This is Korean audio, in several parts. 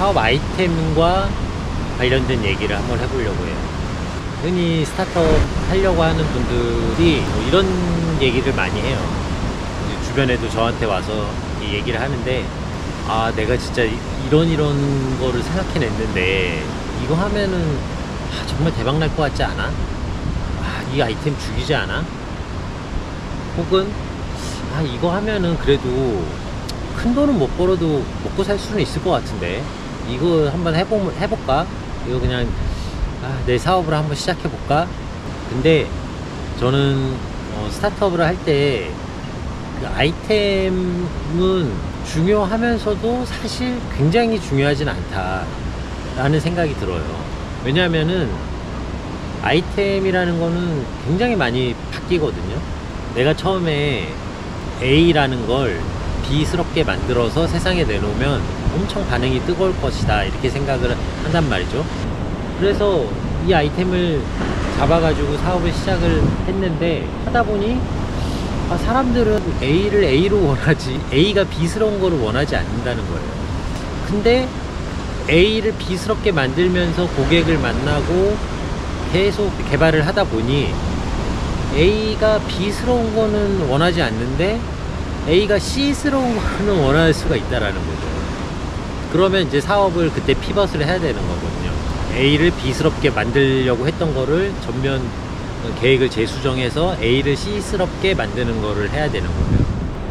사업 아이템과 관련된 얘기를 한번 해보려고 해요. 흔히 스타트업 하려고 하는 분들이 뭐 이런 얘기를 많이 해요. 주변에도 저한테 와서 이 얘기를 하는데, 아, 내가 진짜 이런 거를 생각해냈는데 이거 하면은 정말 대박 날 것 같지 않아? 이 아이템 죽이지 않아? 혹은 이거 하면은 그래도 큰 돈은 못 벌어도 먹고 살 수는 있을 것 같은데 이거 한번 해볼까? 이거 그냥 내 사업을 한번 시작해볼까? 근데 저는 스타트업을 할 때 그 아이템은 중요하면서도 사실 굉장히 중요하진 않다 라는 생각이 들어요. 왜냐하면은 아이템이라는 거는 굉장히 많이 바뀌거든요. 내가 처음에 A라는 걸 B스럽게 만들어서 세상에 내놓으면 엄청 반응이 뜨거울 것이다 이렇게 생각을 한단 말이죠. 그래서 이 아이템을 잡아가지고 사업을 시작을 했는데 하다 보니 사람들은 A를 A로 원하지 A가 B스러운 거를 원하지 않는다는 거예요. 근데 A를 B스럽게 만들면서 고객을 만나고 계속 개발을 하다 보니 A가 B스러운 거는 원하지 않는데 A가 C스러운 거는 원할 수가 있다라는 거죠. 그러면 이제 사업을 그때 피벗을 해야 되는 거거든요. A를 B스럽게 만들려고 했던 거를 전면 계획을 재수정해서 A를 C스럽게 만드는 거를 해야 되는 거예요.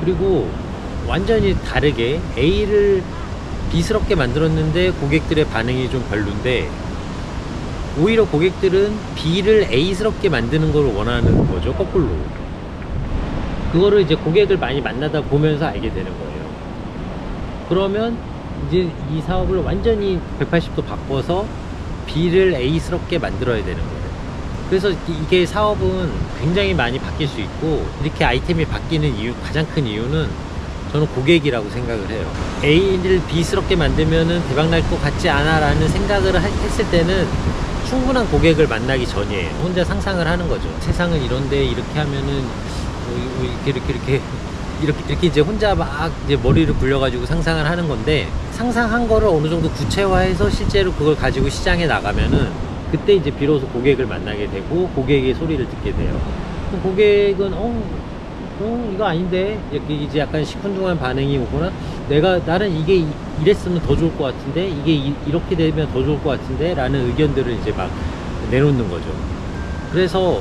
그리고 완전히 다르게 A를 B스럽게 만들었는데 고객들의 반응이 좀 별론데 오히려 고객들은 B를 A스럽게 만드는 걸 원하는 거죠. 거꾸로. 그거를 이제 고객을 많이 만나다 보면서 알게 되는 거예요. 그러면 이제 이 사업을 완전히 180도 바꿔서 B를 A스럽게 만들어야 되는 거예요. 그래서 이게 사업은 굉장히 많이 바뀔 수 있고 이렇게 아이템이 바뀌는 가장 큰 이유는 저는 고객이라고 생각을 해요. A를 B스럽게 만들면은 대박 날 것 같지 않아 라는 생각을 했을 때는 충분한 고객을 만나기 전이에요. 혼자 상상을 하는 거죠. 세상은 이런데 이렇게 하면은 이렇게 이제 혼자 막 이제 머리를 굴려가지고 상상을 하는 건데, 상상한 거를 어느 정도 구체화해서 실제로 그걸 가지고 시장에 나가면은 그때 이제 비로소 고객을 만나게 되고 고객의 소리를 듣게 돼요. 그럼 고객은 이거 아닌데 이제 약간 시큰둥한 반응이 오거나, 나는 이게 이랬으면 더 좋을 것 같은데, 이게 이렇게 되면 더 좋을 것 같은데 라는 의견들을 이제 막 내놓는 거죠. 그래서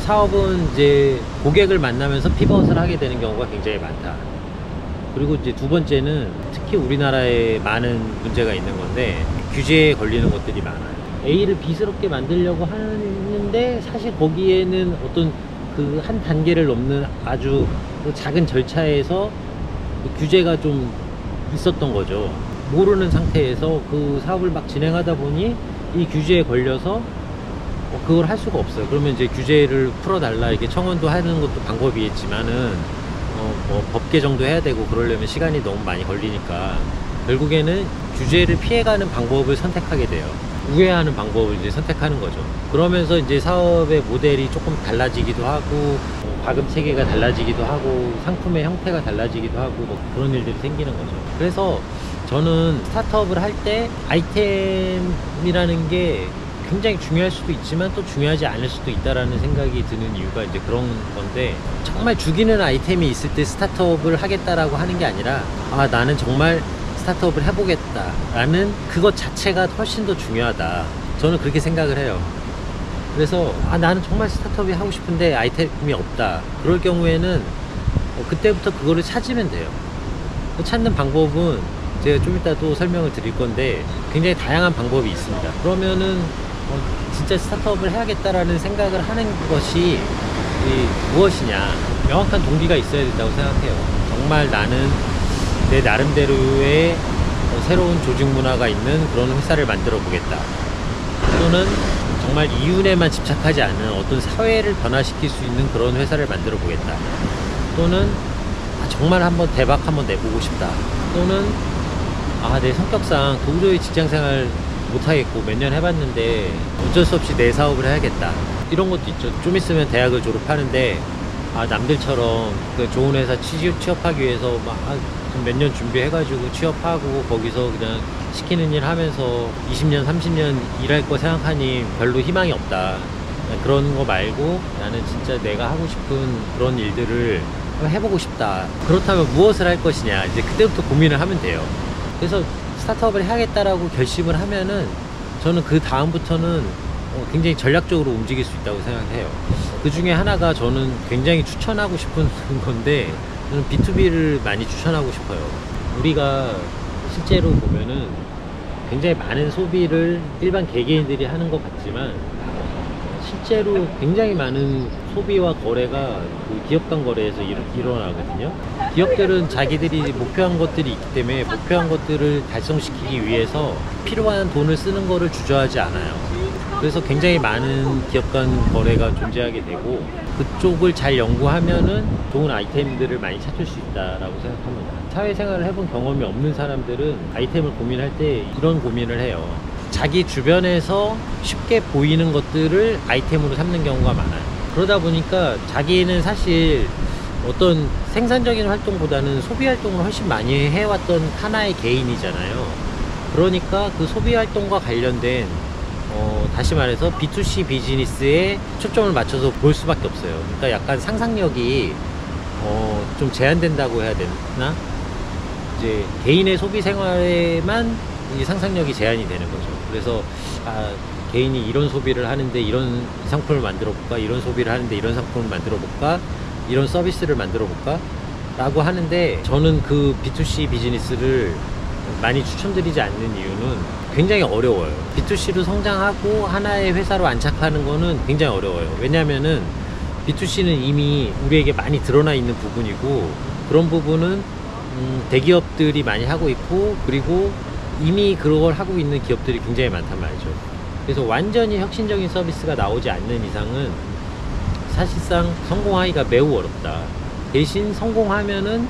사업은 이제 고객을 만나면서 피벗을 하게 되는 경우가 굉장히 많다. 그리고 이제 두 번째는 특히 우리나라에 많은 문제가 있는 건데, 규제에 걸리는 것들이 많아요. A를 B스럽게 만들려고 하는데 사실 거기에는 어떤 그 한 단계를 넘는 아주 작은 절차에서 규제가 좀 있었던 거죠. 모르는 상태에서 그 사업을 막 진행하다 보니 이 규제에 걸려서 그걸 할 수가 없어요. 그러면 이제 규제를 풀어달라 이렇게 청원도 하는 것도 방법이겠지만은 뭐 법 개정도 해야 되고 그러려면 시간이 너무 많이 걸리니까 결국에는 규제를 피해가는 방법을 선택하게 돼요. 우회하는 방법을 이제 선택하는 거죠. 그러면서 이제 사업의 모델이 조금 달라지기도 하고 과금 체계가 달라지기도 하고 상품의 형태가 달라지기도 하고 뭐 그런 일들이 생기는 거죠. 그래서 저는 스타트업을 할 때 아이템이라는 게 굉장히 중요할 수도 있지만 또 중요하지 않을 수도 있다라는 생각이 드는 이유가 이제 그런 건데, 정말 죽이는 아이템이 있을 때 스타트업을 하겠다라고 하는 게 아니라 나는 정말 스타트업을 해보겠다 라는 그것 자체가 훨씬 더 중요하다, 저는 그렇게 생각을 해요. 그래서 나는 정말 스타트업이 하고 싶은데 아이템이 없다, 그럴 경우에는 그때부터 그거를 찾으면 돼요. 찾는 방법은 제가 좀 이따 또 설명을 드릴 건데 굉장히 다양한 방법이 있습니다. 그러면은 진짜 스타트업을 해야겠다라는 생각을 하는 것이 무엇이냐, 명확한 동기가 있어야 된다고 생각해요. 정말 나는 내 나름대로의 새로운 조직 문화가 있는 그런 회사를 만들어 보겠다, 또는 정말 이윤에만 집착하지 않는 어떤 사회를 변화시킬 수 있는 그런 회사를 만들어 보겠다, 또는 정말 대박 한번 내보고 싶다, 또는 내 성격상 도저히 직장생활 못하겠고 몇 년 해봤는데 어쩔 수 없이 내 사업을 해야겠다, 이런 것도 있죠. 좀 있으면 대학을 졸업하는데 남들처럼 그 좋은 회사 취업하기 위해서 막 몇 년 준비해가지고 취업하고 거기서 그냥 시키는 일 하면서 20년, 30년 일할 거 생각하니 별로 희망이 없다. 그런 거 말고 나는 진짜 내가 하고 싶은 그런 일들을 해보고 싶다. 그렇다면 무엇을 할 것이냐. 이제 그때부터 고민을 하면 돼요. 그래서 스타트업을 해야겠다라고 결심을 하면은 저는 그 다음부터는 굉장히 전략적으로 움직일 수 있다고 생각해요. 그 중에 하나가 저는 굉장히 추천하고 싶은 건데 저는 B2B를 많이 추천하고 싶어요. 우리가 실제로 보면은 굉장히 많은 소비를 일반 개개인들이 하는 것 같지만 실제로 굉장히 많은 소비와 거래가 그 기업 간 거래에서 일어나거든요. 기업들은 자기들이 목표한 것들이 있기 때문에 목표한 것들을 달성시키기 위해서 필요한 돈을 쓰는 거를 주저하지 않아요. 그래서 굉장히 많은 기업 간 거래가 존재하게 되고 그쪽을 잘 연구하면은 좋은 아이템들을 많이 찾을 수 있다라고 생각합니다. 사회생활을 해본 경험이 없는 사람들은 아이템을 고민할 때 이런 고민을 해요. 자기 주변에서 쉽게 보이는 것들을 아이템으로 삼는 경우가 많아요. 그러다 보니까 자기는 사실 어떤 생산적인 활동보다는 소비 활동을 훨씬 많이 해왔던 하나의 개인이잖아요. 그러니까 그 소비 활동과 관련된 다시 말해서 B2C 비즈니스에 초점을 맞춰서 볼 수밖에 없어요. 그러니까 약간 상상력이 좀 제한된다고 해야 되나? 이제 개인의 소비 생활에만 이 상상력이 제한이 되는 거죠. 그래서 개인이 이런 소비를 하는데 이런 상품을 만들어 볼까, 이런 소비를 하는데 이런 상품을 만들어 볼까, 이런 서비스를 만들어 볼까 라고 하는데 저는 그 B2C 비즈니스를 많이 추천드리지 않는 이유는 굉장히 어려워요. B2C로 성장하고 하나의 회사로 안착하는 거는 굉장히 어려워요. 왜냐면은 B2C는 이미 우리에게 많이 드러나 있는 부분이고 그런 부분은 대기업들이 많이 하고 있고 그리고 이미 그걸 하고 있는 기업들이 굉장히 많단 말이죠. 그래서 완전히 혁신적인 서비스가 나오지 않는 이상은 사실상 성공하기가 매우 어렵다. 대신 성공하면은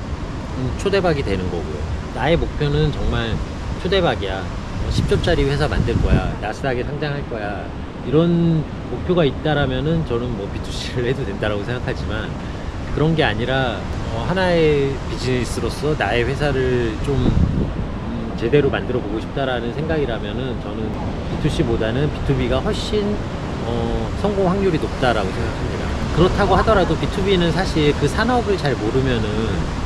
초대박이 되는 거고요. 나의 목표는 정말 초대박이야. 10조짜리 회사 만들 거야. 나스닥에 상장할 거야. 이런 목표가 있다라면은 저는 뭐 B2C를 해도 된다라고 생각하지만 그런 게 아니라 하나의 비즈니스로서 나의 회사를 좀 제대로 만들어 보고 싶다라는 생각이라면은 저는 B2C보다는 B2B가 훨씬 성공 확률이 높다라고 생각합니다. 그렇다고 하더라도 B2B는 사실 그 산업을 잘 모르면은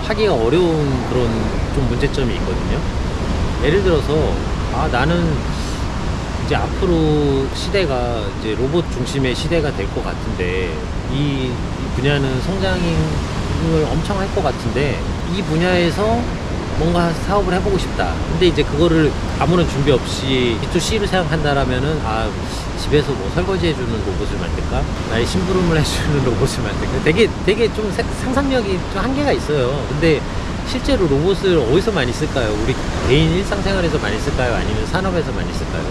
하기가 어려운 그런 좀 문제점이 있거든요. 예를 들어서 나는 이제 앞으로 시대가 이제 로봇 중심의 시대가 될 것 같은데 이 분야는 성장을 엄청 할 것 같은데 이 분야에서 뭔가 사업을 해보고 싶다. 근데 이제 그거를 아무런 준비 없이 B2C를 생각한다라면은 집에서 뭐 설거지 해주는 로봇을 만들까? 나의 심부름을 해주는 로봇을 만들까? 되게 좀 상상력이 좀 한계가 있어요. 근데 실제로 로봇을 어디서 많이 쓸까요? 우리 개인 일상생활에서 많이 쓸까요? 아니면 산업에서 많이 쓸까요?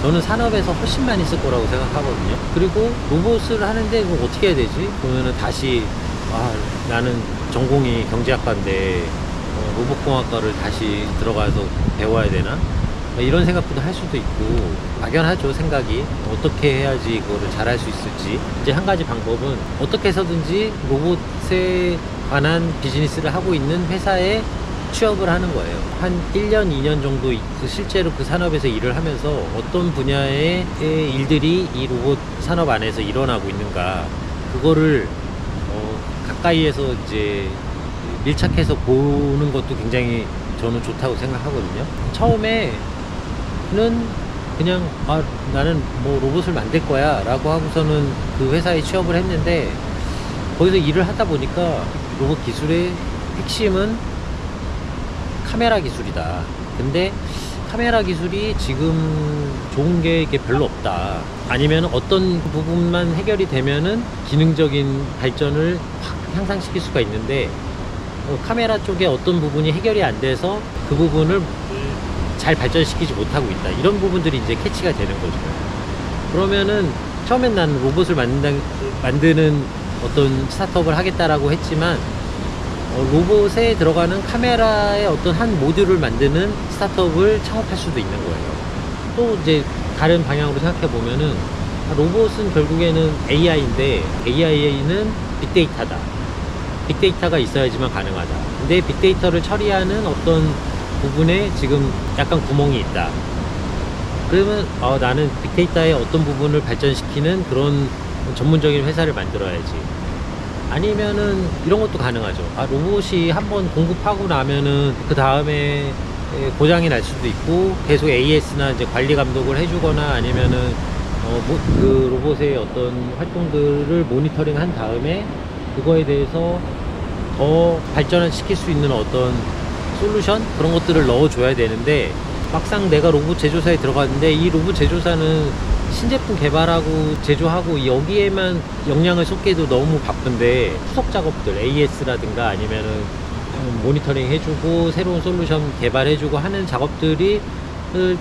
저는 산업에서 훨씬 많이 쓸 거라고 생각하거든요. 그리고 로봇을 하는데 그럼 어떻게 해야 되지? 그러면은 다시 나는 전공이 경제학과인데 로봇공학과를 다시 들어가서 배워야 되나? 이런 생각부터 할 수도 있고 막연하죠. 생각이 어떻게 해야지 그거를 잘할 수 있을지. 이제 한 가지 방법은 어떻게 해서든지 로봇에 관한 비즈니스를 하고 있는 회사에 취업을 하는 거예요. 한 1년, 2년 정도 실제로 그 산업에서 일을 하면서 어떤 분야의 일들이 이 로봇 산업 안에서 일어나고 있는가 그거를 가까이에서 이제 밀착해서 보는 것도 굉장히 저는 좋다고 생각하거든요. 처음에는 그냥 나는 뭐 로봇을 만들 거야 라고 하고서는 그 회사에 취업을 했는데 거기서 일을 하다 보니까 로봇 기술의 핵심은 카메라 기술이다. 근데 카메라 기술이 지금 좋은 게 이게 별로 없다. 아니면 어떤 부분만 해결이 되면은 기능적인 발전을 확 향상시킬 수가 있는데 카메라 쪽에 어떤 부분이 해결이 안 돼서 그 부분을 잘 발전시키지 못하고 있다. 이런 부분들이 이제 캐치가 되는 거죠. 그러면은 처음엔 난 로봇을 만드는 어떤 스타트업을 하겠다라고 했지만 로봇에 들어가는 카메라의 어떤 한 모듈을 만드는 스타트업을 창업할 수도 있는 거예요. 또 이제 다른 방향으로 생각해 보면은 로봇은 결국에는 AI인데 AI는 빅데이터다. 빅데이터가 있어야지만 가능하다. 근데 빅데이터를 처리하는 어떤 부분에 지금 약간 구멍이 있다. 그러면 나는 빅데이터의 어떤 부분을 발전시키는 그런 전문적인 회사를 만들어야지. 아니면은 이런 것도 가능하죠. 로봇이 한번 공급하고 나면은 그 다음에 고장이 날 수도 있고 계속 AS나 이제 관리 감독을 해주거나 아니면은 그 로봇의 어떤 활동들을 모니터링 한 다음에 그거에 대해서 더 발전을 시킬 수 있는 어떤 솔루션 그런 것들을 넣어줘야 되는데, 막상 내가 로봇 제조사에 들어갔는데 이 로봇 제조사는 신제품 개발하고 제조하고 여기에만 역량을 쏟기도 너무 바쁜데 후속 작업들 AS라든가 아니면은 모니터링 해주고 새로운 솔루션 개발해주고 하는 작업들이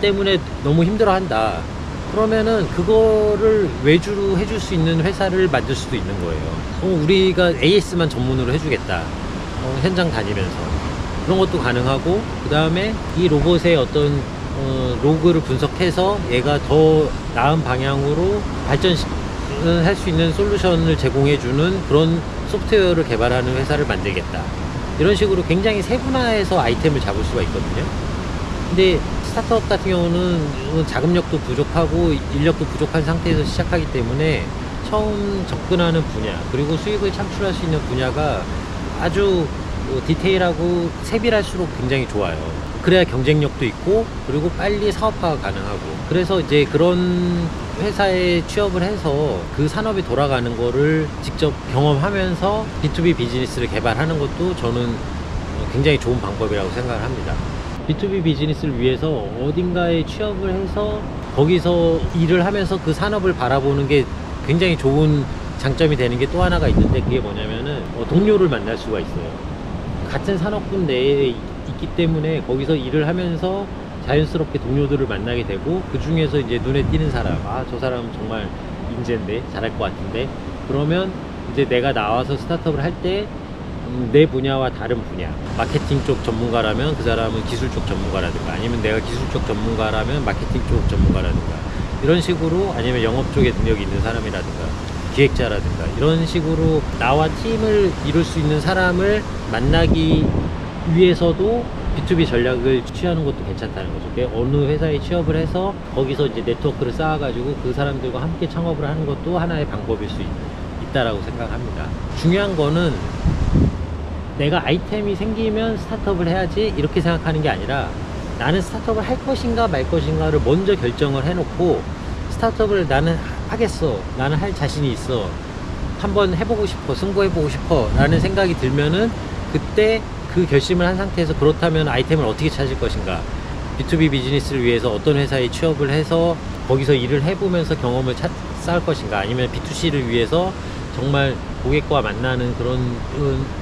때문에 너무 힘들어한다. 그러면은 그거를 외주로 해줄 수 있는 회사를 만들 수도 있는 거예요. 우리가 AS만 전문으로 해주겠다. 현장 다니면서 그런 것도 가능하고, 그 다음에 이 로봇의 어떤 로그를 분석해서 얘가 더 나은 방향으로 발전할 수 있는 솔루션을 제공해주는 그런 소프트웨어를 개발하는 회사를 만들겠다. 이런 식으로 굉장히 세분화해서 아이템을 잡을 수가 있거든요. 근데 스타트업 같은 경우는 자금력도 부족하고 인력도 부족한 상태에서 시작하기 때문에 처음 접근하는 분야 그리고 수익을 창출할 수 있는 분야가 아주 디테일하고 세밀할수록 굉장히 좋아요. 그래야 경쟁력도 있고 그리고 빨리 사업화가 가능하고, 그래서 이제 그런 회사에 취업을 해서 그 산업이 돌아가는 거를 직접 경험하면서 B2B 비즈니스를 개발하는 것도 저는 굉장히 좋은 방법이라고 생각을 합니다. B2B 비즈니스를 위해서 어딘가에 취업을 해서 거기서 일을 하면서 그 산업을 바라보는 게 굉장히 좋은 장점이 되는 게 또 하나가 있는데, 그게 뭐냐면은 동료를 만날 수가 있어요. 같은 산업군 내에 있기 때문에 거기서 일을 하면서 자연스럽게 동료들을 만나게 되고, 그 중에서 이제 눈에 띄는 사람, 저 사람 정말 인재인데 잘할 것 같은데, 그러면 이제 내가 나와서 스타트업을 할 때 내 분야와 다른 분야, 마케팅 쪽 전문가라면 그 사람은 기술 쪽 전문가라든가, 아니면 내가 기술 쪽 전문가라면 마케팅 쪽 전문가라든가, 이런 식으로, 아니면 영업 쪽에 능력이 있는 사람이라든가 기획자라든가, 이런 식으로 나와 팀을 이룰 수 있는 사람을 만나기 위해서도 B2B 전략을 취하는 것도 괜찮다는 거죠. 그러니까 어느 회사에 취업을 해서 거기서 이제 네트워크를 쌓아가지고 그 사람들과 함께 창업을 하는 것도 하나의 방법일 수 있다라고 생각합니다. 중요한 거는 내가 아이템이 생기면 스타트업을 해야지 이렇게 생각하는 게 아니라, 나는 스타트업을 할 것인가 말 것인가를 먼저 결정을 해놓고, 스타트업을 나는 하겠어, 나는 할 자신이 있어, 한번 해보고 싶어, 승부해보고 싶어 라는 생각이 들면은 그때 그 결심을 한 상태에서, 그렇다면 아이템을 어떻게 찾을 것인가, B2B 비즈니스를 위해서 어떤 회사에 취업을 해서 거기서 일을 해보면서 경험을 쌓을 것인가, 아니면 B2C를 위해서 정말 고객과 만나는 그런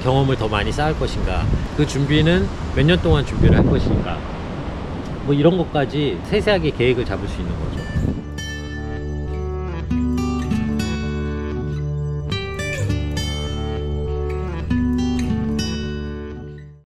경험을 더 많이 쌓을 것인가, 그 준비는 몇 년 동안 준비를 할 것인가, 뭐 이런 것까지 세세하게 계획을 잡을 수 있는 거죠.